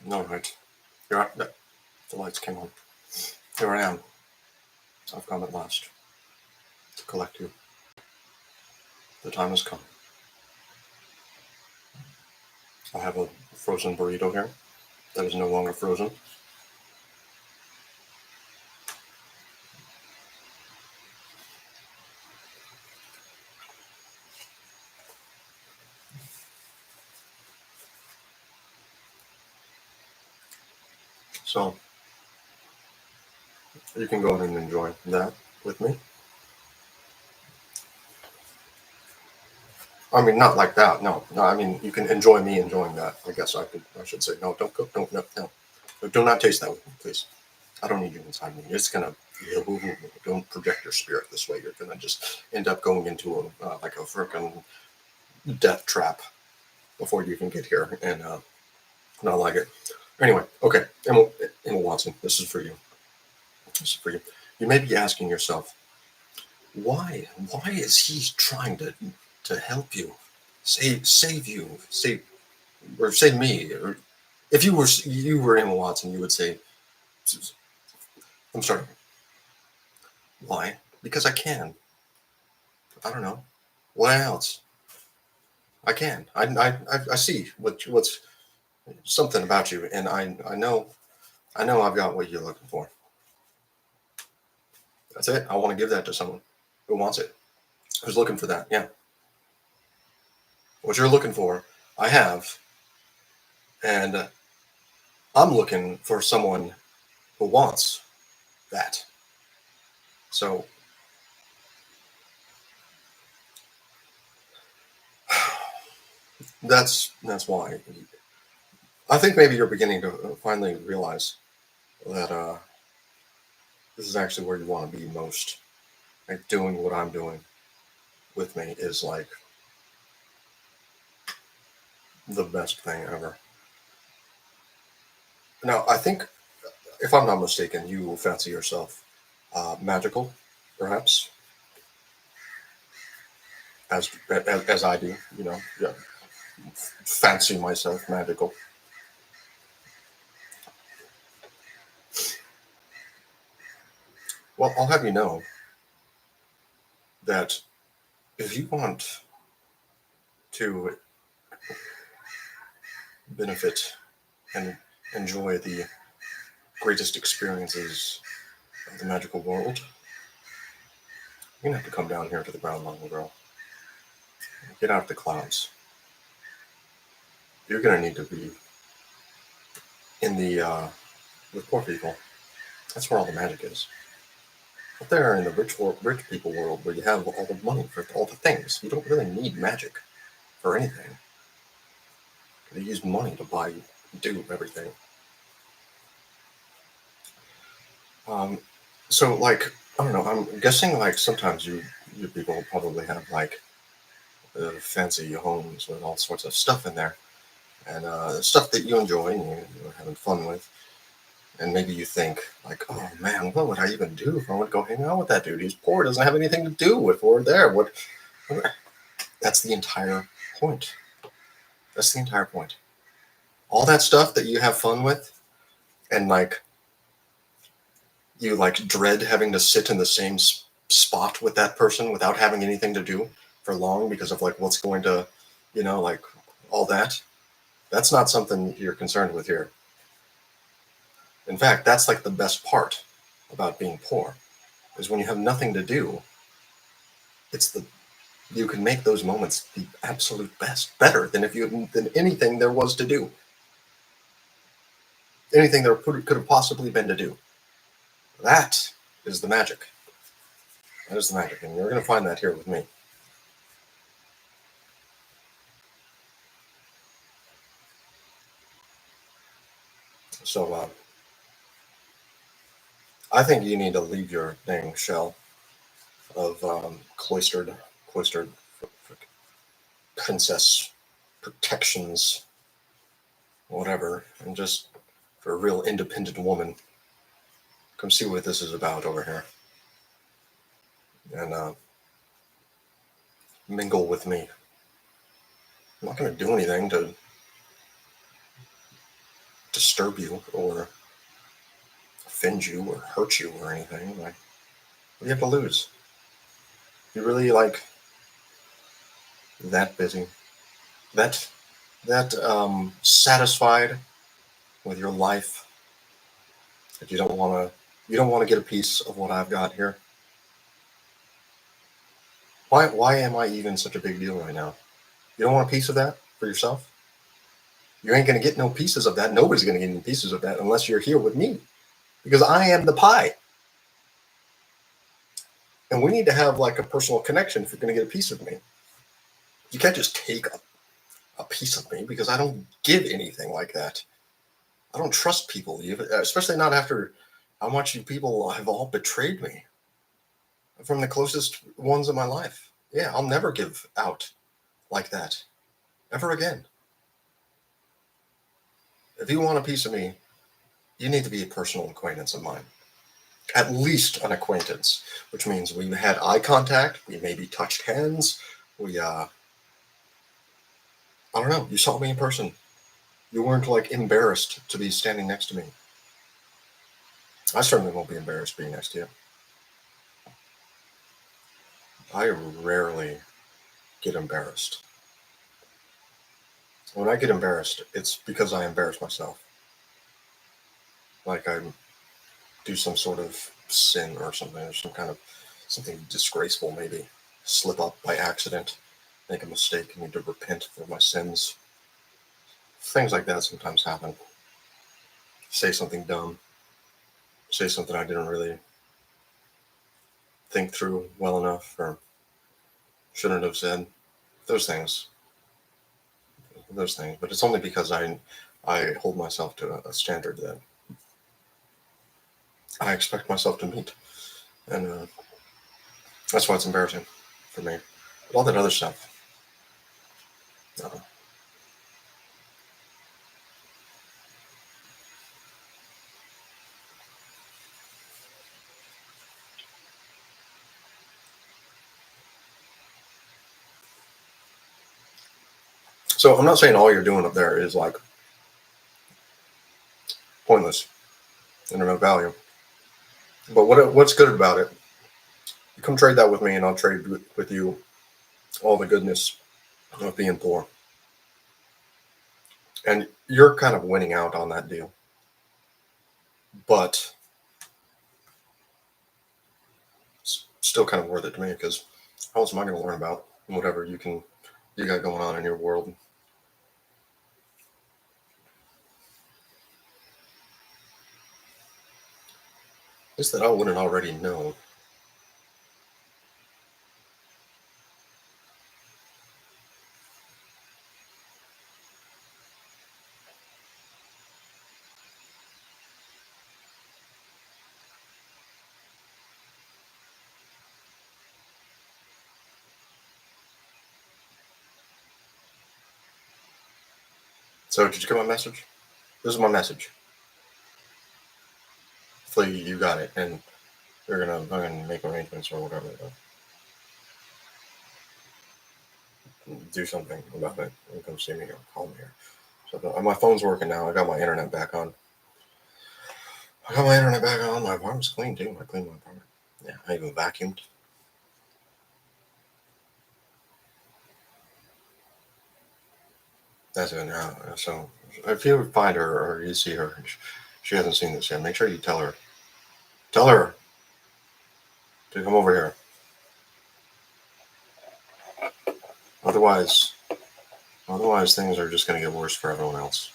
No, right. You're right. The lights came on. Here I am. I've come at last to collect you. The time has come. I have a frozen burrito here that is no longer frozen. So you can go ahead and enjoy that with me. I mean, not like that. No, no. I mean, you can enjoy me enjoying that. I guess I should say no. Don't go. Don't. No. No. Do not taste that with me, please. I don't need you inside me. It's gonna. Don't project your spirit this way. You're gonna just end up going into a like a freaking death trap before you even get here, and not like it. Anyway, okay, Emma Watson, this is for you. This is for you. You may be asking yourself, why? Why is he trying to help you, save you, save me? Or if you were Emma Watson, you would say, I'm sorry. Why? Because I can. I don't know. What else? I can. I see what's something about you, and I know I've got what you're looking for. That's it. I want to give that to someone who wants it, who's looking for that. Yeah, what you're looking for, I have, and I'm looking for someone who wants that. So that's why I think maybe you're beginning to finally realize that this is actually where you want to be most. Like doing what I'm doing with me is like the best thing ever. Now, I think, if I'm not mistaken, you fancy yourself magical, perhaps, as I do. Yeah, fancy myself magical. Well, I'll have you know that if you want to benefit and enjoy the greatest experiences of the magical world, you're gonna have to come down here to the ground level, girl. Get out of the clouds. You're gonna need to be in the with poor people. That's where all the magic is. Up there in the rich people world, where you have all the money for all the things, you don't really need magic for anything. You use money to buy, do everything. Um, so like I don't know. I'm guessing like sometimes you people probably have like fancy homes with all sorts of stuff in there, and stuff that you enjoy and you're having fun with. And maybe you think like, oh man, what would I even do if I would go hang out with that dude? He's poor, doesn't have anything to do if we're there. What? That's the entire point. That's the entire point. All that stuff that you have fun with, and like you like dread having to sit in the same spot with that person without having anything to do for long because of like what's going to, like all that. That's not something you're concerned with here. In fact, that's like the best part about being poor is when you have nothing to do. It's the You can make those moments the absolute best, better than anything there was to do, anything there could have possibly been to do. That is the magic. That is the magic, and you're going to find that here with me. So I think you need to leave your dang shell of cloistered princess protections, whatever, and just for a real independent woman, come see what this is about over here, and mingle with me. I'm not going to do anything to disturb you or offend you or hurt you or anything. Like, what do you have to lose? You really like that busy, that satisfied with your life that you don't want to get a piece of what I've got here. Why am I even such a big deal right now? You don't want a piece of that for yourself? You ain't gonna get no pieces of that. Nobody's gonna get any pieces of that unless you're here with me. Because I am the pie. And we need to have like a personal connection if you're gonna get a piece of me. You can't just take a piece of me because I don't give anything like that. I don't trust people, especially not after how much you people have all betrayed me from the closest ones in my life. Yeah, I'll never give out like that ever again. If you want a piece of me, you need to be a personal acquaintance of mine. At least an acquaintance, which means we had eye contact, we maybe touched hands, we I don't know, you saw me in person. You weren't like embarrassed to be standing next to me. I certainly won't be embarrassed being next to you. I rarely get embarrassed. When I get embarrassed, it's because I embarrass myself. Like I do some sort of sin or something, or some kind of something disgraceful, maybe slip up by accident, make a mistake, and need to repent for my sins. Things like that sometimes happen. Say something dumb, say something I didn't really think through well enough or shouldn't have said. Those things, but it's only because I hold myself to a standard that I expect myself to meet, and that's why it's embarrassing for me. But all that other stuff, uh, so I'm not saying all you're doing up there is like pointless and of no value. But what's good about it? You come trade that with me, and I'll trade with you all the goodness of being poor. And you're kind of winning out on that deal, but it's still kind of worth it to me because how else am I going to learn about whatever you got going on in your world? Is that I wouldn't already know. So did you get my message? This is my message. Hopefully you got it, and you're gonna fucking make arrangements or whatever. Do something about it. And come see me or call me. So my phone's working now. I got my internet back on. My apartment's clean too. I cleaned my apartment. Yeah, I even vacuumed. That's it now. So if you find her or you see her, she hasn't seen this yet. Make sure you tell her. Tell her to come over here. Otherwise, things are just going to get worse for everyone else.